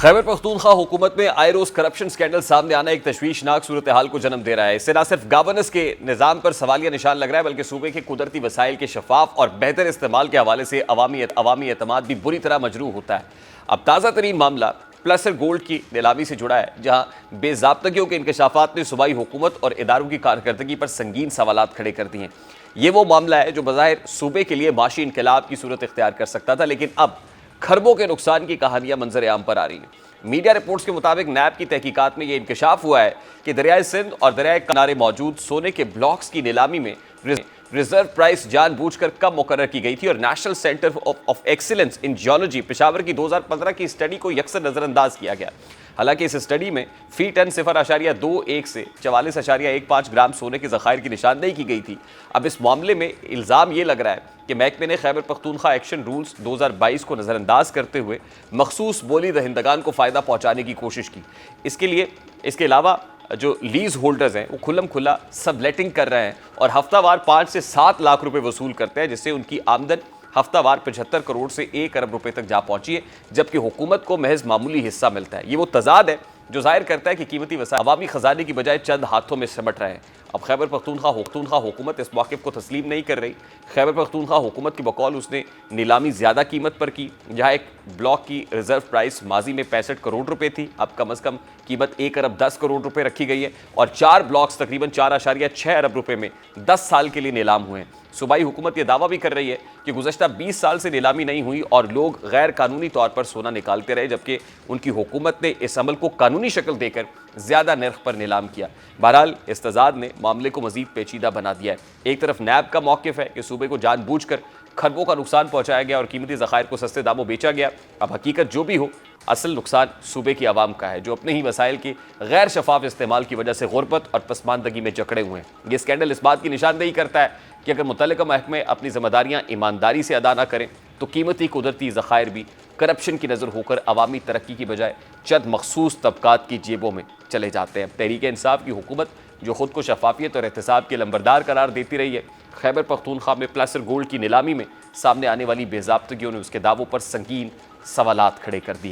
खैबर पख्तूनख्वा हुकूमत में आए रोज करप्शन स्कैंडल सामने आना एक तशवीशनाक सूरत हाल को जन्म दे रहा है। इससे न सिर्फ गवर्नेंस के निज़ाम पर सवालिया निशान लग रहा है, बल्कि सूबे के कुदरती वसाइल के शफाफ और बेहतर इस्तेमाल के हवाले से अवामी एतमाद भी बुरी तरह मजरूह होता है। अब ताज़ा तरीन मामला प्लसर गोल्ड की नीलामी से जुड़ा है, जहां बेज़ाब्तगियों के इंकशाफात ने सूबाई हुकूमत और इदारों की कारकर्दगी पर संगीन सवालात खड़े कर दिए हैं। ये वो मामला है जो बज़ाहिर सूबे के लिए माशी इनकलाब की सूरत इख्तियार कर सकता था, लेकिन अब खरबों के नुकसान की कहानियां मंजर आम पर आ रही हैं। मीडिया रिपोर्ट्स के मुताबिक नैब की तहकीकात में यह इंकशाफ हुआ है कि दरियाए सिंध और दरियाए किनारे मौजूद सोने के ब्लॉक्स की नीलामी में रिजर्व प्राइस जानबूझकर कम मुकर्रर की गई थी और national centre of excellence in geology Peshawar की 2015 की स्टडी को यकसर नजरअंदाज किया गया। हालांकि इस स्टडी में फी टन 0.21 से 44.15 ग्राम सोने के ज़खायर की निशानदेही की गई थी। अब इस मामले में इल्ज़ाम ये लग रहा है कि महकमे ने खैबर पख्तूनख्वा एक्शन रूल्स 2022 को नज़रअंदाज करते हुए मखसूस बोली दहिंदगान को फ़ायदा पहुँचाने की कोशिश की। इसके अलावा जो लीज होल्डर्स हैं वो खुल्लम खुला सबलेटिंग कर रहे हैं और हफ्तावार 5 से 7 लाख रुपए वसूल करते हैं, जिससे उनकी आमदन हफ्तावार 75 करोड़ से 1 अरब रुपए तक जा पहुंची है, जबकि हुकूमत को महज मामूली हिस्सा मिलता है। ये वो तजाद है जो जाहिर करता है कि कीमती वसाइल अवामी खजाने की बजाय चंद हाथों में सिमट रहे हैं। अब खैबर पख्तूनख्वा हुकूमत इस मौक़िफ़ को तस्लीम नहीं कर रही। खैबर पख्तूनख्वा हुकूमत की बकौल उसने नीलामी ज़्यादा कीमत पर की, जहाँ एक ब्लॉक की रिजर्व प्राइस माजी में 65 करोड़ रुपए थी, अब कम अज़ कम कीमत 1 अरब 10 करोड़ रुपए रखी गई है और 4 ब्लॉक्स तकरीबन 4.6 अरब रुपए में 10 साल के लिए नीलाम हुए हैं। सूबाई हुकूमत यह दावा भी कर रही है कि गुज़श्ता 20 साल से नीलामी नहीं हुई और लोग गैर कानूनी तौर पर सोना निकालते रहे, जबकि उनकी हुकूमत ने इस अमल को कानूनी शक्ल देकर ज़्यादा नर्ख पर नीलाम किया। बहरहाल इस तजाद ने मामले को मज़ीद पेचीदा बना दिया है। एक तरफ नैब का मौक़िफ़ है कि सूबे को जानबूझकर खरबों का नुकसान पहुँचाया गया और कीमती ज़खायर को सस्ते दामों बेचा गया। अब हकीकत जो भी हो, असल नुकसान सूबे की आवाम का है, जो अपने ही वसाइल के गैर शफाफ इस्तेमाल की वजह से गुरबत और पसमानदगी में जकड़े हुए हैं। ये स्कैंडल इस बात की निशानदेही करता है कि अगर मुतल्लिका महकमे अपनी जिम्मेदारियां ईमानदारी से अदा न करें तो कीमती कुदरती ज़खायर भी करप्शन की नज़र होकर अवामी तरक्की की बजाय चंद मखसूस तबकात की जेबों में चले जाते हैं। तहरीक इंसाफ की हुकूमत जो खुद को शफाफियत और एहतसाब के लंबरदार करार देती रही है, खैबर पख्तूनख्वा में प्लसर गोल्ड की नीलामी में सामने आने वाली बेज़ाब्तगियों ने उसके दावों पर संगीन सवालात खड़े कर दिए हैं।